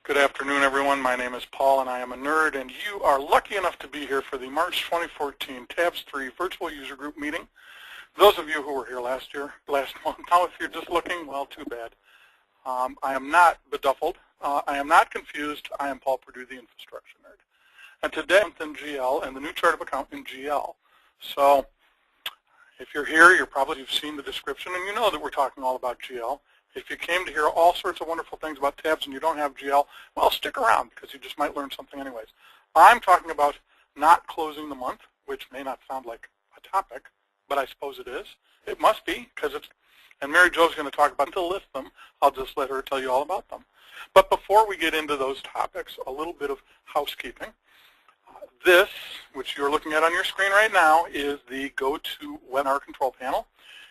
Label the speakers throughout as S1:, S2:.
S1: Good afternoon, everyone. My name is Paul, and I am a nerd, and you are lucky enough to be here for the March 2014 TABS 3 Virtual User Group meeting. Those of you who were here last month, now if you're just looking, well, too bad. I am not beduffled. I am not confused. I am Paul Perdue, the infrastructure nerd. And today I'm in GL and the new chart of account in GL. So if you're here, you've seen the description, and you know that we're talking all about GL. If you came to hear all sorts of wonderful things about tabs and you don't have GL, well, stick around because you just might learn something anyways. I'm talking about not closing the month, which may not sound like a topic, but I suppose it is. It must be because it's, and Mary Jo's going to talk about to list them. I'll just let her tell you all about them. But before we get into those topics, a little bit of housekeeping. This, which you're looking at on your screen right now, is the GoToWebinar control panel.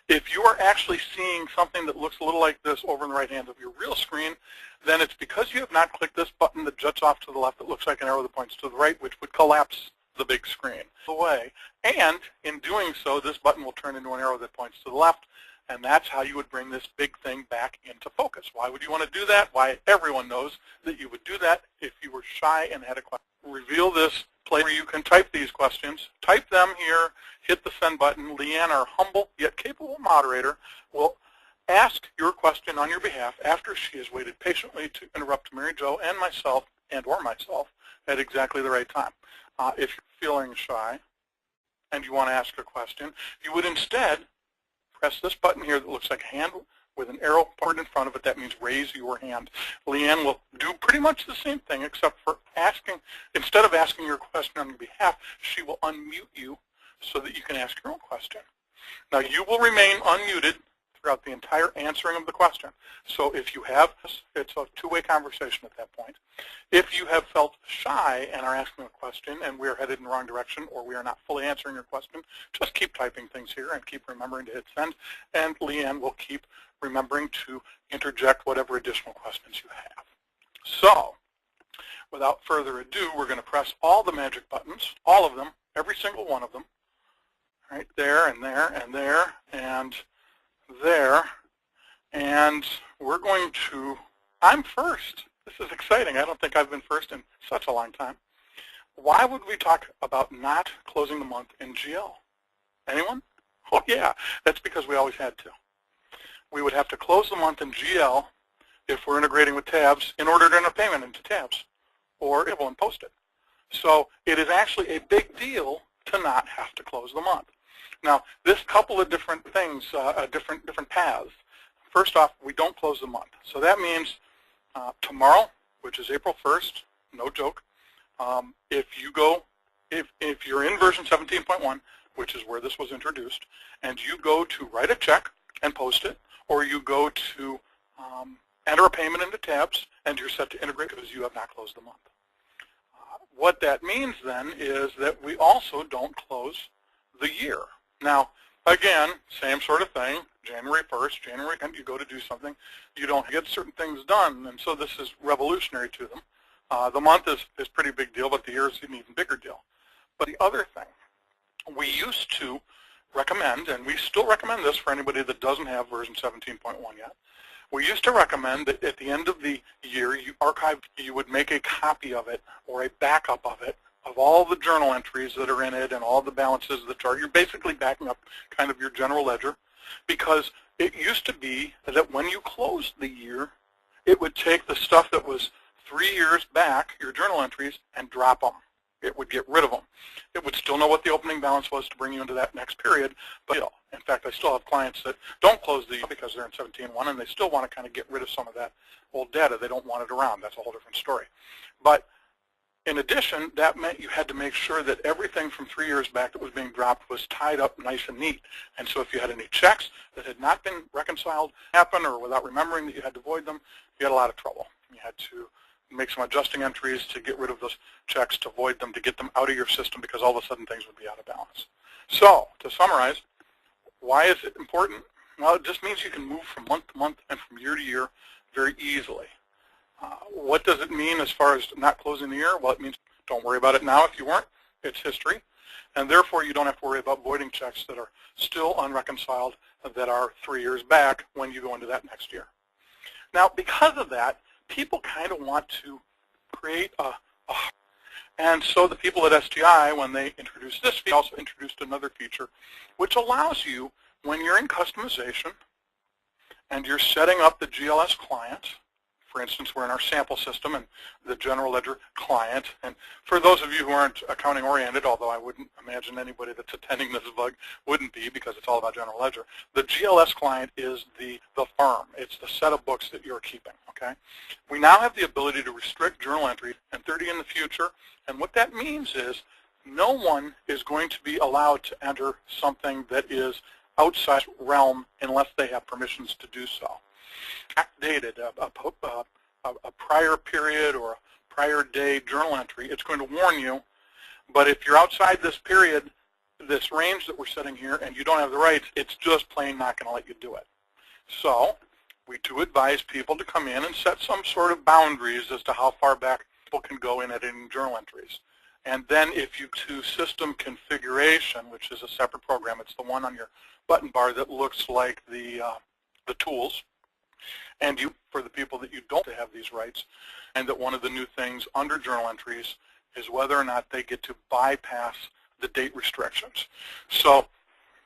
S1: If you are actually seeing something that looks a little like this over in the right hand of your real screen, then it's because you have not clicked this button that juts off to the left that looks like an arrow that points to the right, which would collapse the big screen away. And in doing so, this button will turn into an arrow that points to the left, and that's how you would bring this big thing back into focus. Why would you want to do that? Why, everyone knows that you would do that if you were shy and had a question. Reveal this place where you can type these questions. Type them here, hit the send button. Leanne, our humble yet capable moderator, will ask your question on your behalf after she has waited patiently to interrupt Mary Jo and myself at exactly the right time. If you're feeling shy and you want to ask a question, you would instead press this button here that looks like a hand with an arrow pointed in front of it. That means raise your hand. Leanne will do pretty much the same thing, except for instead of asking your question on your behalf, she will unmute you so that you can ask your own question. Now, you will remain unmuted throughout the entire answering of the question. So if you have, it's a two-way conversation at that point. If you have felt shy and are asking a question and we are headed in the wrong direction or we are not fully answering your question, just keep typing things here and keep remembering to hit send, and Leanne will keep remembering to interject whatever additional questions you have. So, without further ado, we're going to press all the magic buttons, all of them, every single one of them, right there and there and there and there, and we're going to, I'm first. This is exciting. I don't think I've been first in such a long time. Why would we talk about not closing the month in GL? Anyone? Oh yeah, that's because we always had to. We would have to close the month in GL if we're integrating with tabs in order to enter payment into tabs, or it won't post it. So it is actually a big deal to not have to close the month. Now, this couple of different things, different paths. First off, we don't close the month. So that means tomorrow, which is April 1st, no joke, if you're in version 17.1, which is where this was introduced, and you go to write a check and post it, or you go to enter a payment into tabs, and you're set to integrate because you have not closed the month. What that means then is that we also don't close the year. Now, again, same sort of thing, January 1st, January 10th, you go to do something, you don't get certain things done, and so this is revolutionary to them. The month is pretty big deal, but the year is an even bigger deal. But the other thing, we used to recommend, and we still recommend this for anybody that doesn't have version 17.1 yet, we used to recommend that at the end of the year, you would make a copy of it or a backup of it, of all the journal entries that are in it and all the balances of the chart. You're basically backing up kind of your general ledger, because it used to be that when you closed the year, it would take the stuff that was 3 years back, your journal entries, and drop them. It would get rid of them. It would still know what the opening balance was to bring you into that next period, but in fact, I still have clients that don't close the year because they're in 17.1 and they still want to kind of get rid of some of that old data. They don't want it around. That's a whole different story. But in addition, that meant you had to make sure that everything from 3 years back that was being dropped was tied up nice and neat. And so if you had any checks that had not been reconciled, or without remembering that you had to void them, you had a lot of trouble. You had to make some adjusting entries to get rid of those checks, to void them, to get them out of your system, because all of a sudden things would be out of balance. So, to summarize, why is it important? Well, it just means you can move from month to month and from year to year very easily. What does it mean as far as not closing the year? Well, it means don't worry about it now if you weren't. It's history. And therefore, you don't have to worry about voiding checks that are still unreconciled, that are 3 years back when you go into that next year. Now, because of that, people kind of want to create and so the people at STI, when they introduced this feature, also introduced another feature, which allows you, when you're in customization and you're setting up the GLS client, for instance, we're in our sample system and the general ledger client, and for those of you who aren't accounting oriented, although I wouldn't imagine anybody that's attending this bug wouldn't be because it's all about general ledger, the GLS client is the firm. It's the set of books that you're keeping, okay? We now have the ability to restrict journal entry and 30 in the future, and what that means is no one is going to be allowed to enter something that is outside realm unless they have permissions to do so. Backdated, a prior period or a prior day journal entry, it's going to warn you, but if you're outside this period, this range that we're setting here, and you don't have the rights, it's just plain not going to let you do it. So we do advise people to come in and set some sort of boundaries as to how far back people can go in editing journal entries. And then if you do system configuration, which is a separate program, it's the one on your button bar that looks like the tools, and you, for the people that you don't have these rights, and that one of the new things under journal entries is whether or not they get to bypass the date restrictions. So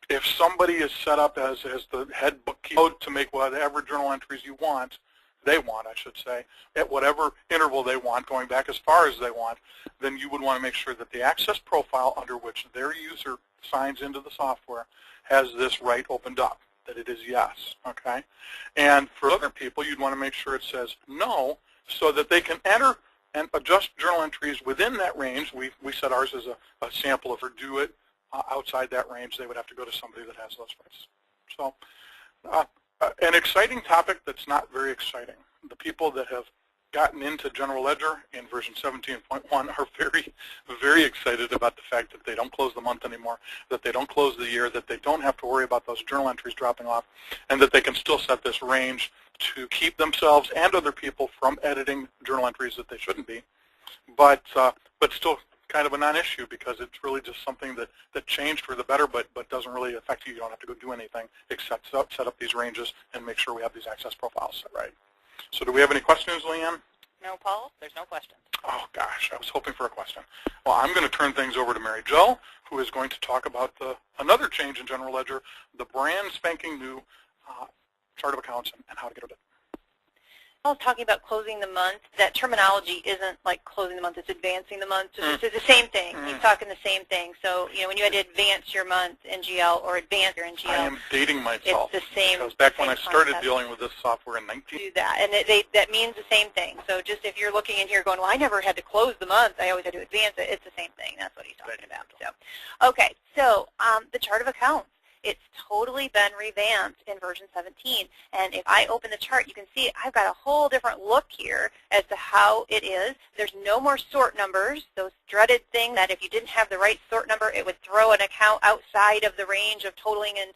S1: if somebody is set up as the head bookkeeper to make whatever journal entries you want, I should say, at whatever interval they want, going back as far as they want, then you would want to make sure that the access profile under which their user signs into the software has this right opened up, that it is yes, okay? And for other people, you'd want to make sure it says no, so that they can enter and adjust journal entries within that range. We set ours as a sample. If we do it outside that range, they would have to go to somebody that has those rights. So an exciting topic that's not very exciting. The people that have gotten into General Ledger in version 17.1 are very, very excited about the fact that they don't close the month anymore, that they don't close the year, that they don't have to worry about those journal entries dropping off, and that they can still set this range to keep themselves and other people from editing journal entries that they shouldn't be, but still kind of a non-issue because it's really just something that changed for the better, but doesn't really affect you. You don't have to go do anything except set up these ranges and make sure we have these access profiles set right. So do we have any questions, Leanne?
S2: No, Paul, there's no questions.
S1: Oh, gosh, I was hoping for a question. Well, I'm going to turn things over to Mary Jo, who is going to talk about another change in General Ledger, the brand spanking new chart of accounts and how to get rid of it.
S2: I was talking about closing the month. That terminology isn't like closing the month, it's advancing the month. So it's the same thing. He's talking the same thing. So, you know, when you had to advance your month in GL or advance your in GL.
S1: I am dating myself.
S2: It's the same.
S1: Because back when I started dealing with this software in 19.
S2: Do that, and that means the same thing. So just if you're looking in here going, well, I never had to close the month, I always had to advance it, it's the same thing. That's what he's talking about. So, okay, so the chart of accounts. It's totally been revamped in version 17. And if I open the chart, you can see I've got a whole different look here as to how it is. There's no more sort numbers, those dreaded thing that if you didn't have the right sort number, it would throw an account outside of the range of totaling and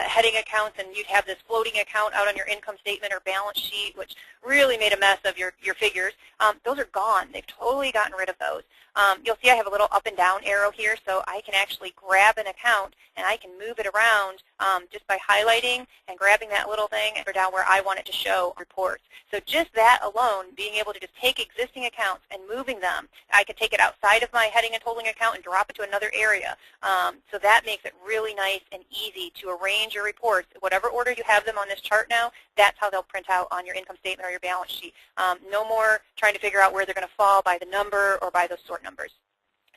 S2: heading accounts, and you'd have this floating account out on your income statement or balance sheet, which really made a mess of your figures. Those are gone. They've totally gotten rid of those. You'll see I have a little up and down arrow here, so I can actually grab an account and I can move it around just by highlighting and grabbing that little thing or down where I want it to show reports. So just that alone, being able to just take existing accounts and moving them, I could take it outside of my heading and totaling account and drop it to another area. So that makes it really nice and easy to arrange your reports. Whatever order you have them on this chart now, that's how they'll print out on your income statement or your balance sheet. No more trying to figure out where they're going to fall by the number or by those sort numbers.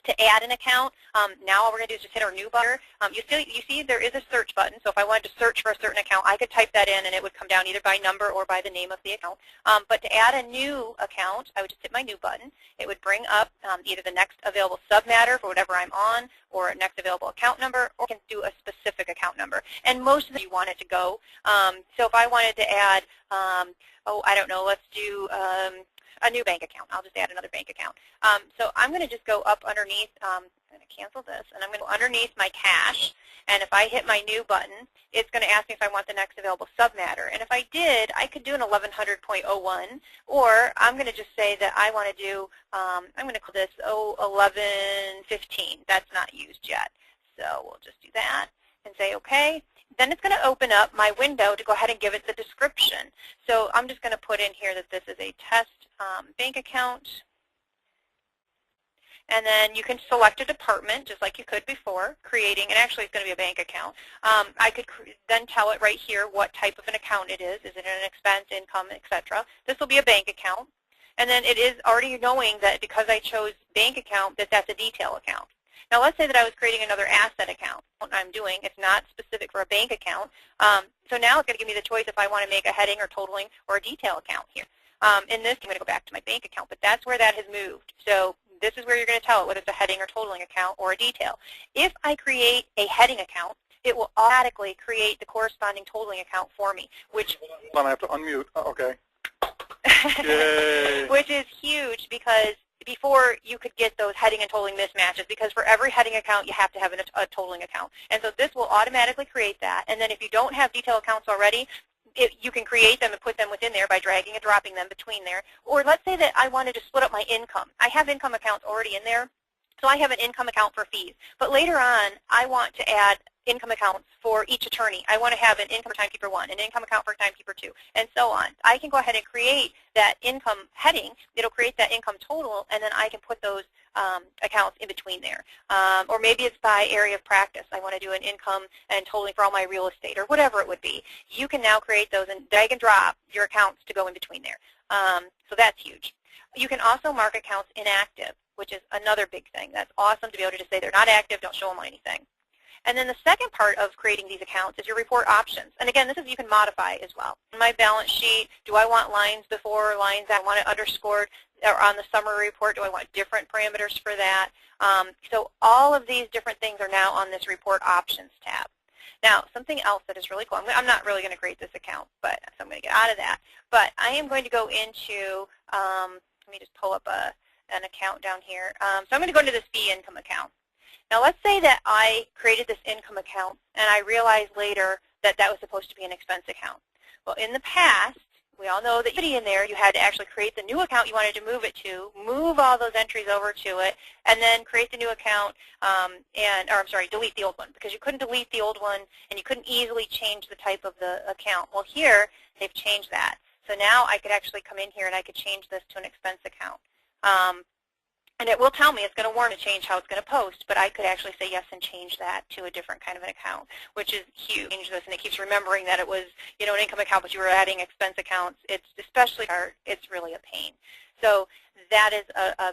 S2: To add an account, now all we're going to do is just hit our new button. You see there is a search button, so if I wanted to search for a certain account, I could type that in and it would come down either by number or by the name of the account. But to add a new account, I would just hit my new button. It would bring up either the next available submatter for whatever I'm on, or a next available account number, or I can do a specific account number. And most of them you want it to go. So if I wanted to add, oh, I don't know, let's do a new bank account. I'll just add another bank account. So I'm going to just go up underneath, I'm going to cancel this, and I'm going to go underneath my cash, and if I hit my new button, it's going to ask me if I want the next available submatter. And if I did, I could do an 1100.01, or I'm going to just say that I want to do, I'm going to call this 1115. That's not used yet. So we'll just do that and say OK. then it's going to open up my window to go ahead and give it the description. So I'm just going to put in here that this is a test bank account. And then you can select a department, just like you could before, creating, and actually it's going to be a bank account. I could then tell it right here what type of an account it is. Is it an expense, income, etc.? This will be a bank account. And then it is already knowing that because I chose bank account, that that's a detail account. Now let's say that I was creating another asset account. What I'm doing, it's not specific for a bank account. So now it's going to give me the choice if I want to make a heading or totaling or a detail account here. In this, I'm going to go back to my bank account, but that's where that has moved. So this is where you're going to tell it whether it's a heading or totaling account or a detail. If I create a heading account, it will automatically create the corresponding totaling account for me, which
S1: Hold on, I have to unmute. Okay. Yay.
S2: Which is huge because before you could get those heading and totaling mismatches, because for every heading account you have to have a totaling account. And so this will automatically create that. And then if you don't have detail accounts already, you can create them and put them within there by dragging and dropping them between there. Or let's say that I wanted to split up my income. I have income accounts already in there, so I have an income account for fees. But later on, I want to add income accounts for each attorney. I want to have an income for timekeeper 1, an income account for timekeeper 2, and so on. I can go ahead and create that income heading. It'll create that income total, and then I can put those accounts in between there. Or maybe it's by area of practice. I want to do an income and totaling for all my real estate or whatever it would be. You can now create those and drag and drop your accounts to go in between there. So that's huge. You can also mark accounts inactive, which is another big thing. That's awesome to be able to just say they're not active, don't show them anything. And then the second part of creating these accounts is your report options. And again, this is you can modify as well. In my balance sheet, do I want lines before, lines that I want it underscored, or on the summary report, do I want different parameters for that? So all of these different things are now on this report options tab. Now, something else that is really cool, I'm not really going to create this account, but so I'm going to get out of that. But I am going to go into, let me just pull up an account down here. So I'm going to go into this fee income account. Now let's say that I created this income account and I realized later that that was supposed to be an expense account. Well, in the past, we all know that in there you had to actually create the new account you wanted to move it to, move all those entries over to it, and then create the new account, delete the old one, because you couldn't delete the old one and you couldn't easily change the type of the account. Well, here they've changed that. So now I could actually come in here and I could change this to an expense account. And it will tell me, it's going to warn to change how it's going to post, but I could actually say yes and change that to a different kind of an account, which is huge. Change this, and it keeps remembering that it was, an income account, but you were adding expense accounts. It's especially hard. It's really a pain. So that is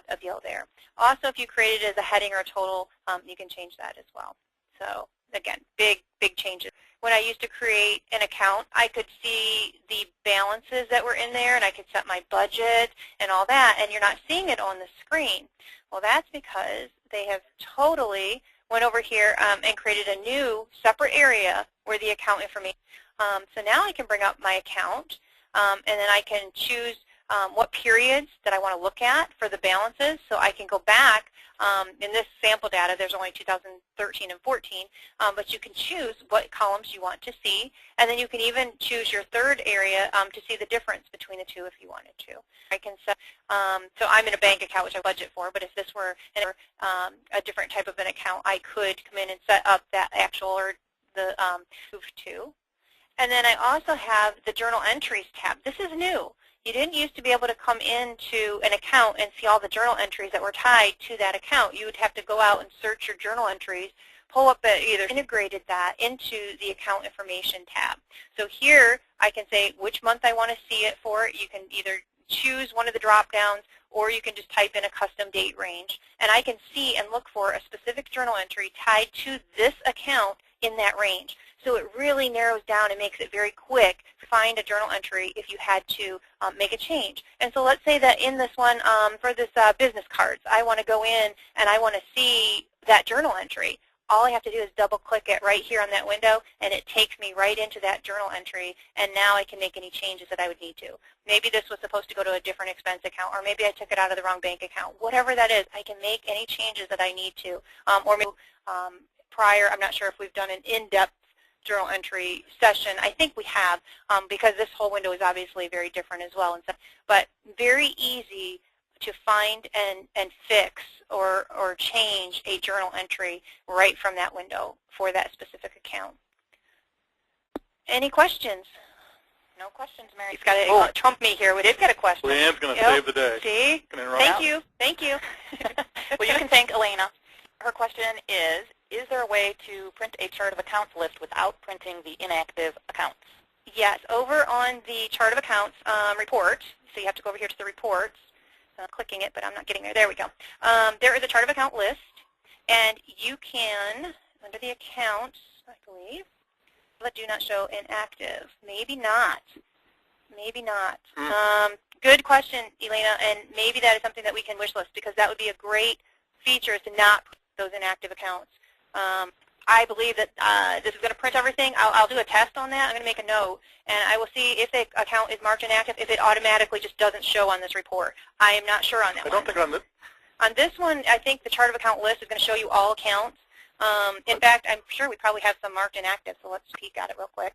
S2: a deal there. Also, if you create it as a heading or a total, you can change that as well. So again, big changes. When I used to create an account, I could see the balances that were in there, and I could set my budget and all that, and you're not seeing it on the screen. Well, that's because they have totally went over here and created a new separate area where the account information. So now I can bring up my account, and then I can choose what periods that I want to look at for the balances. So I can go back. In this sample data, there's only 2013 and 14, but you can choose what columns you want to see, and then you can even choose your third area to see the difference between the two if you wanted to. I can set, so I'm in a bank account, which I budget for, but if this were a different type of an account, I could come in and set up that actual or the move to. And then I also have the Journal Entries tab. This is new. You didn't used to be able to come into an account and see all the journal entries that were tied to that account. You would have to go out and search your journal entries, pull up either integrated that into the account information tab. So here I can say which month I want to see it for. You can either choose one of the drop downs, or you can just type in a custom date range. And I can see and look for a specific journal entry tied to this account in that range. So it really narrows down and makes it very quick to find a journal entry if you had to make a change. And so let's say that in this one, for this business cards, I want to go in and I want to see that journal entry. All I have to do is double-click it right here on that window, and it takes me right into that journal entry, and now I can make any changes that I would need to. Maybe this was supposed to go to a different expense account, or maybe I took it out of the wrong bank account. Whatever that is, I can make any changes that I need to. Or maybe prior, I'm not sure if we've done an in-depth journal entry session. I think we have, because this whole window is obviously very different as well. But very easy to find and fix or change a journal entry right from that window for that specific account. Any questions?
S3: No questions, Mary.
S2: He's got to trump me here. We did get a question.
S1: Leanne's going to save the day.
S2: See? Thank you. Thank you.
S3: Well, you can thank Elena. Her question is there a way to print a chart of accounts list without printing the inactive accounts?
S2: Yes, over on the chart of accounts report, so you have to go over here to the reports. I'm clicking it, but I'm not getting there. There we go. There is a chart of account list, and you can, under the accounts, I believe, but do not show inactive. Maybe not. Maybe not. Good question, Elena, and maybe that is something that we can wish list, because that would be a great feature to not put those inactive accounts. I believe that this is going to print everything. I'll do a test on that. I'm going to make a note, and I will see if the account is marked inactive, if it automatically just doesn't show on this report. I am not sure on that one.
S1: I don't think on this.
S2: On this one, I think the chart of account list is going to show you all accounts. In fact, I'm sure we probably have some marked inactive, so let's peek at it real quick.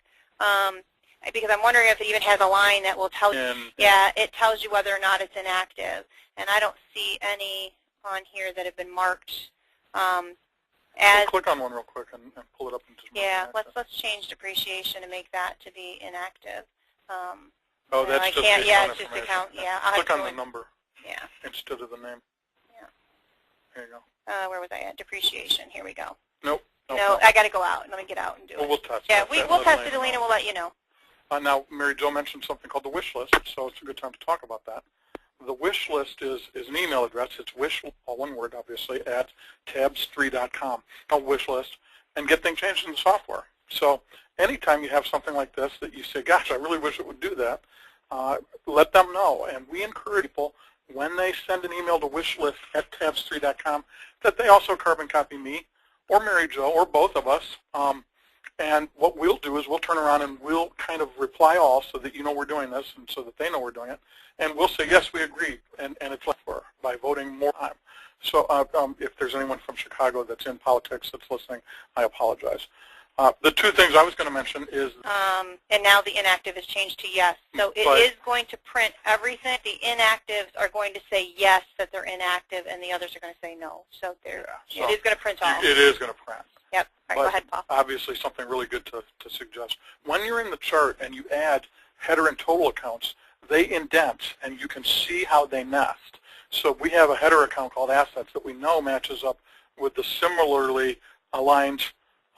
S2: Because I'm wondering if it even has a line that will tell you. Yeah, it tells you whether or not it's inactive. And I don't see any on here that have been marked as.
S1: Click on one real quick and pull it up into.
S2: Yeah, let's change depreciation and make that to be inactive.
S1: Oh, that's just
S2: can't. Yeah, it's just account. Yeah,
S1: click on the number.
S2: Yeah.
S1: Instead of the name.
S2: Yeah.
S1: There you go.
S2: Where was I at? Depreciation. Here we go.
S1: Nope.
S2: No, I got to go out. Let me get out and do it.
S1: We'll test.
S2: Yeah, we'll test it, Elena. We'll let you know.
S1: Now, Mary Jo mentioned something called the wish list, so it's a good time to talk about that. The wish list is an email address. It's wish, all one word, obviously, at tabs3.com. A wish list, and get things changed in the software. So anytime you have something like this that you say, gosh, I really wish it would do that, let them know. And we encourage people, when they send an email to wishlist at tabs3.com, that they also carbon copy me or Mary Jo or both of us. And what we'll do is we'll turn around and we'll kind of reply all so that you know we're doing this and so that they know we're doing it. And we'll say, yes, we agree, and it's left for by voting more time. So if there's anyone from Chicago that's in politics that's listening, I apologize. The two things I was going to mention is...
S2: and now the inactive is changed to yes. So it is going to print everything. The inactives are going to say yes, that they're inactive, and the others are going to say no. So, it is going to print all.
S1: It is going to print.
S2: Yep. All right, go ahead, Paul.
S1: Obviously, something really good to suggest. When you're in the chart and you add header and total accounts, they indent, and you can see how they nest. So we have a header account called assets that we know matches up with the similarly aligned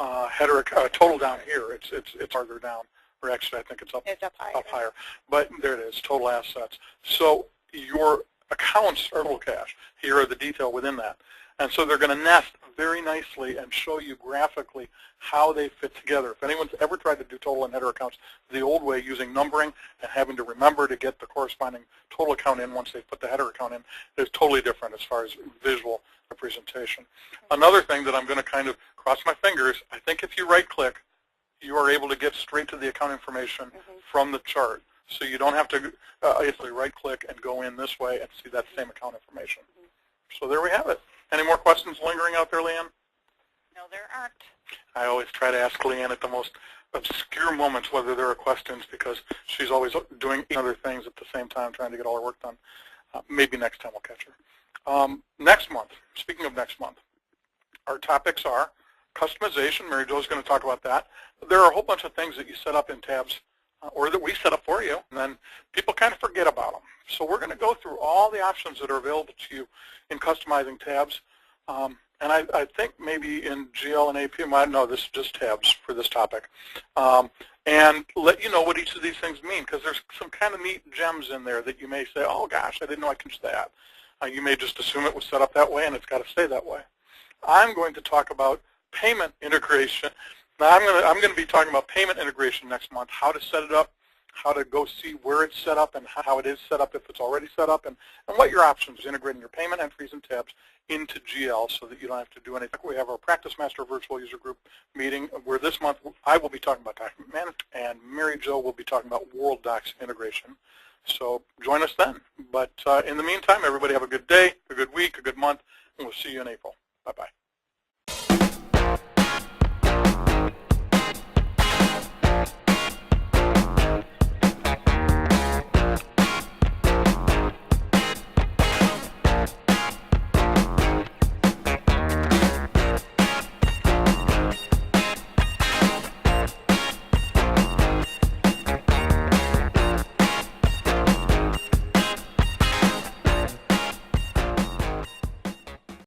S1: header total down here. It's farther down, or actually I think it's up higher. But there it is, total assets. So your accounts are total cash. Here are the detail within that. And so they're going to nest very nicely and show you graphically how they fit together. If anyone's ever tried to do total and header accounts the old way using numbering and having to remember to get the corresponding total account in once they put the header account in, it's totally different as far as visual representation. Another thing that I'm going to kind of cross my fingers, I think if you right-click, you are able to get straight to the account information from the chart. So you don't have to easily right-click and go in this way and see that same account information. So there we have it. Any more questions lingering out there, Leanne?
S3: No, there aren't.
S1: I always try to ask Leanne at the most obscure moments whether there are questions because she's always doing other things at the same time trying to get all her work done. Maybe next time we'll catch her. Next month, speaking of next month, our topics are customization. Mary Jo is going to talk about that. There are a whole bunch of things that you set up in tabs or that we set up for you, and then people kind of forget about them. So we're going to go through all the options that are available to you in customizing tabs. And I think maybe in GL and AP, no, this is just tabs for this topic. And let you know what each of these things mean, because there's some kind of neat gems in there that you may say, oh gosh, I didn't know I could do that. You may just assume it was set up that way and it's got to stay that way. I'm going to talk about payment integration. Now I'm going to be talking about payment integration next month, how to set it up, how to go see where it's set up and how it is set up if it's already set up, and what your options, integrating your payment entries and tabs into GL so that you don't have to do anything. We have our Practice Master Virtual User Group meeting where this month I will be talking about document management and Mary Jo will be talking about World Docs integration. So join us then. But in the meantime, everybody have a good day, a good week, a good month, and we'll see you in April. Bye-bye.